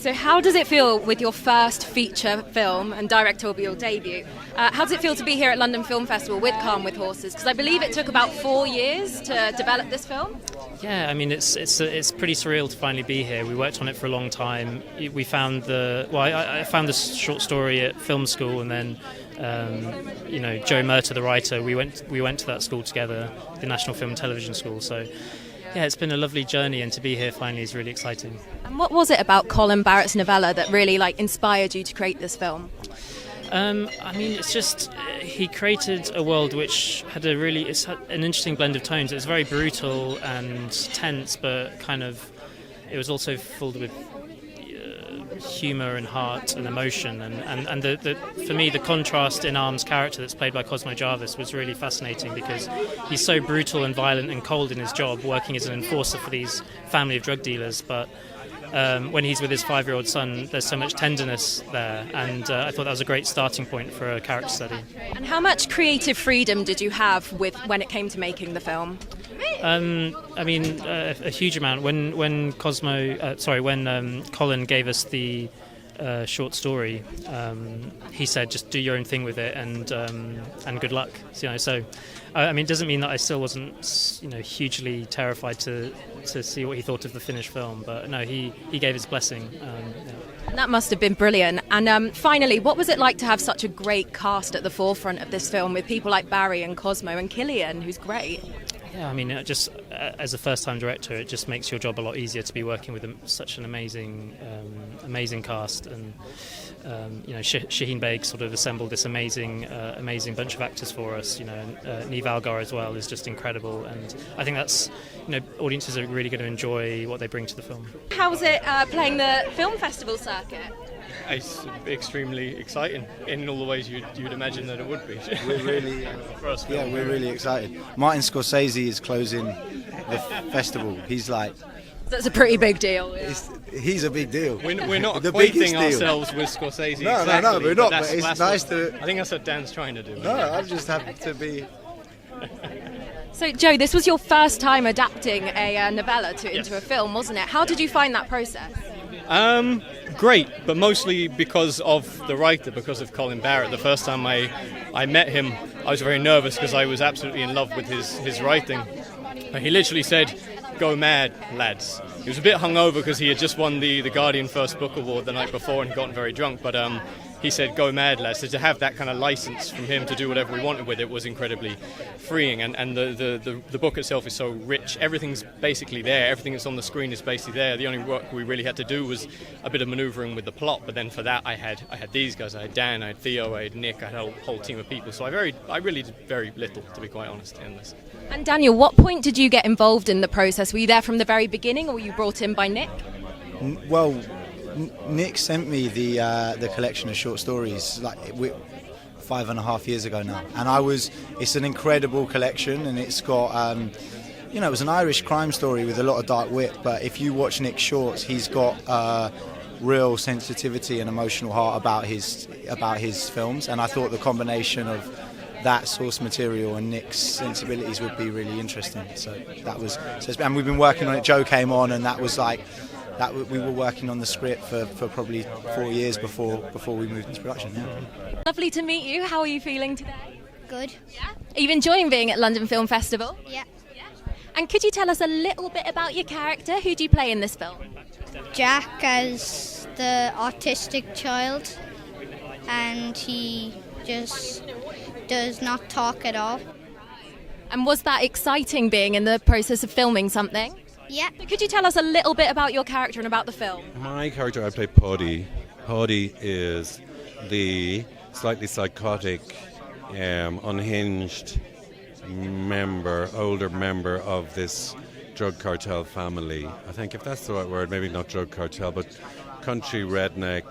So how does it feel with your first feature film and directorial debut? How does it feel to be here at London Film Festival with Calm with Horses? Because I believe it took about 4 years to develop this film. Yeah, I mean it's pretty surreal to finally be here. We worked on it for a long time. We found I found the short story at film school, and then Joe Murtagh, the writer, we went to that school together, the National Film and Television School. So yeah, it's been a lovely journey, and to be here finally is really exciting. And what was it about Colin Barrett's novella that really inspired you to create this film? I mean, it's just he created a world which had an interesting blend of tones. It was very brutal and tense, but it was also filled with humour and heart and emotion. And for me, the contrast in Arm's character, that's played by Cosmo Jarvis, was really fascinating because he's so brutal and violent and cold in his job, working as an enforcer for these family of drug dealers, but when he's with his 5-year-old son, there's so much tenderness there, and I thought that was a great starting point for a character study. And how much creative freedom did you have when it came to making the film? A huge amount. When Colin gave us the short story, he said, just do your own thing with it, and good luck. So it doesn't mean that I still wasn't hugely terrified to see what he thought of the finished film, but no, he gave his blessing. And that must have been brilliant. And finally, what was it like to have such a great cast at the forefront of this film, with people like Barry and Cosmo and Kiljan, who's great? Yeah, just as a first-time director, it just makes your job a lot easier to be working with such an amazing cast, and Shaheen Baig sort of assembled this amazing bunch of actors for us. Niamh Algar as well is just incredible, and I think that's audiences are really going to enjoy what they bring to the film. How's it playing the film festival circuit? It's extremely exciting in all the ways you'd imagine that it would be. We're really, we're really excited. Martin Scorsese is closing the festival. He's that's a pretty big deal. Yeah. He's a big deal. We're not acquainting ourselves with Scorsese. No, we're not. But it's nice to. I think that's what Dan's trying to do. No, I'm just happy to be. So, Joe, this was your first time adapting a novella into a film, wasn't it? How did you find that process? Great, but mostly because of the writer, because of Colin Barrett. The first time I met him, I was very nervous because I was absolutely in love with his writing. He literally said, "Go mad, lads." He was a bit hungover because he had just won the Guardian First Book Award the night before and had gotten very drunk, but he said, "Go mad, lads." So to have that kind of license from him to do whatever we wanted with it was incredibly freeing, and the book itself is so rich. Everything's basically there. Everything that's on the screen is basically there. The only work we really had to do was a bit of manoeuvring with the plot, but then for that I had these guys. I had Dan, I had Theo, I had Nick, I had a whole team of people. So I really did very little, to be quite honest, in this. And Daniel, what point did you get involved in the process? Were you there from the very beginning, or were you brought in by Nick? Well, Nick sent me the collection of short stories 5.5 years ago now, and it's an incredible collection, and it's got it was an Irish crime story with a lot of dark wit, but if you watch Nick's shorts, he's got real sensitivity and emotional heart about his films, and I thought the combination of that source material and Nick's sensibilities would be really interesting. So and we've been working on it. Joe came on, and that was we were working on the script for probably 4 years before we moved into production. Yeah. Lovely to meet you. How are you feeling today? Good. Yeah. Are you enjoying being at London Film Festival? Yeah. And could you tell us a little bit about your character? Who do you play in this film? Jack as the autistic child, and he just does not talk at all. And was that exciting, being in the process of filming something? Yeah. So could you tell us a little bit about your character and about the film? My character, I play PAUDI. PAUDI is the slightly psychotic, unhinged older member of this drug cartel family. I think if that's the right word, maybe not drug cartel, but country redneck,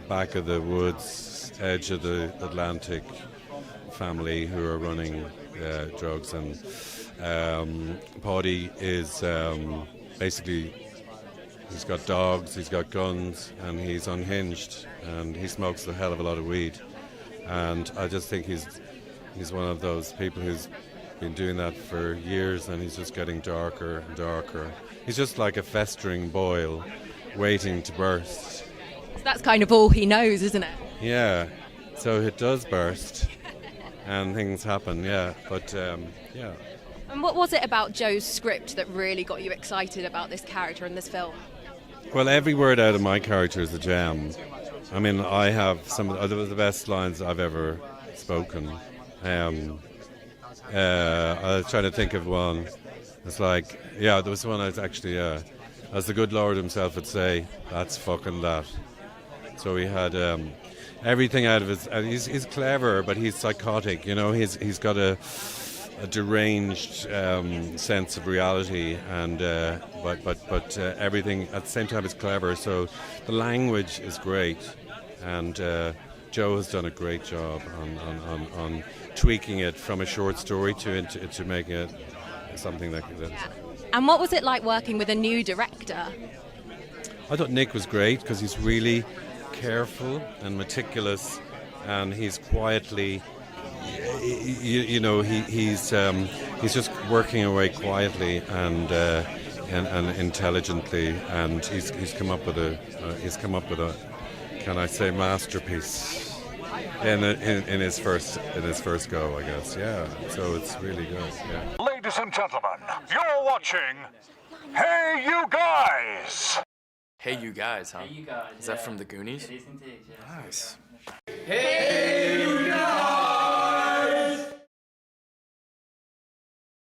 back of the woods, edge of the Atlantic family who are running drugs. And PAUDI is basically, he's got dogs, he's got guns, and he's unhinged, and he smokes a hell of a lot of weed. And I just think he's one of those people who's been doing that for years, and he's just getting darker and darker. He's just like a festering boil, waiting to burst. So that's kind of all he knows, isn't it? Yeah, so it does burst, and things happen. Yeah, but yeah. And what was it about Joe's script that really got you excited about this character in this film? Well, every word out of my character is a gem. I mean, I have some of the best lines I've ever spoken. I was trying to think of one. It's like, yeah, there was one I was actually, as the good Lord himself would say, that's fucking that. So he had everything out of his. He's clever, but he's psychotic. You know, he's got a deranged sense of reality, and but everything at the same time is clever. So the language is great, and Joe has done a great job on tweaking it from a short story to make it something that. Yeah. And what was it like working with a new director? I thought Nick was great because he's really careful and meticulous, and he's quietly. You know, he's just working away quietly and intelligently, and he's come up with a can I say masterpiece in his first go, I guess. Yeah, so it's really good. Yeah. Ladies and gentlemen, you're watching Hey You Guys. Hey You Guys, huh? Hey You Guys. Is that from the Goonies? It is indeed, yeah. Nice. Hey